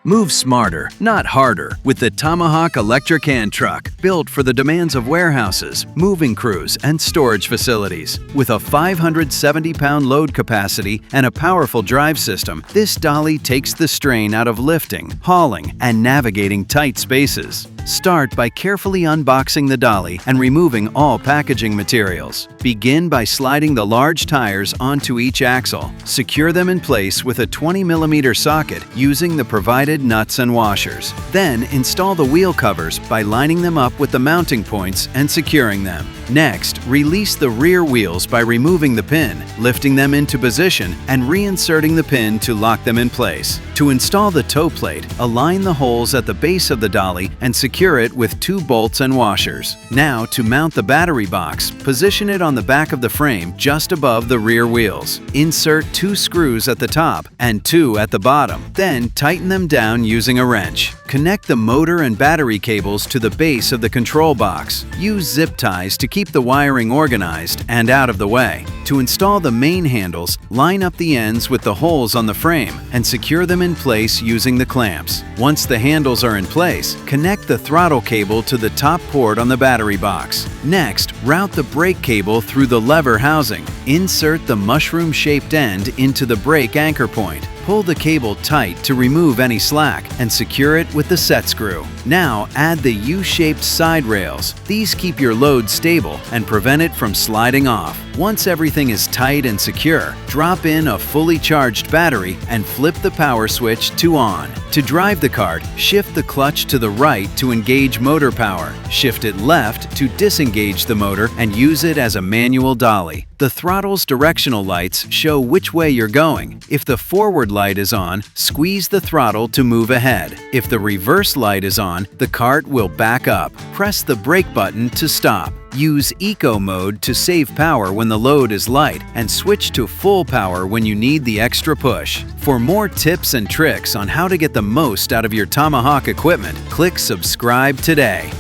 Move smarter, not harder, with the Tomahawk electric hand truck, built for the demands of warehouses, moving crews, and storage facilities. With a 570-pound load capacity and a powerful drive system, this dolly takes the strain out of lifting, hauling, and navigating tight spaces. Start by carefully unboxing the dolly and removing all packaging materials. Begin by sliding the large tires onto each axle. Secure them in place with a 20mm socket using the provided nuts and washers. Then install the wheel covers by lining them up with the mounting points and securing them. Next, release the rear wheels by removing the pin, lifting them into position, and reinserting the pin to lock them in place. To install the toe plate, align the holes at the base of the dolly and secure it with 2 bolts and washers. Now, to mount the battery box, position it on the back of the frame just above the rear wheels. Insert 2 screws at the top and 2 at the bottom. Then tighten them down using a wrench. Connect the motor and battery cables to the base of the control box. Use zip ties to keep the wiring organized and out of the way. To install the main handles, line up the ends with the holes on the frame and secure them in place using the clamps. Once the handles are in place, connect the throttle cable to the top port on the battery box. Next, route the brake cable through the lever housing. Insert the mushroom-shaped end into the brake anchor point. Pull the cable tight to remove any slack and secure it with the set screw. Now add the U-shaped side rails. These keep your load stable and prevent it from sliding off. Once everything is tight and secure, drop in a fully charged battery and flip the power switch to on. To drive the cart, shift the clutch to the right to engage motor power. Shift it left to disengage the motor and use it as a manual dolly. The throttle's directional lights show which way you're going. If the forward light is on, squeeze the throttle to move ahead. If the reverse light is on, the cart will back up. Press the brake button to stop. Use Eco mode to save power when the load is light and switch to full power when you need the extra push. For more tips and tricks on how to get the most out of your Tomahawk equipment, click subscribe today.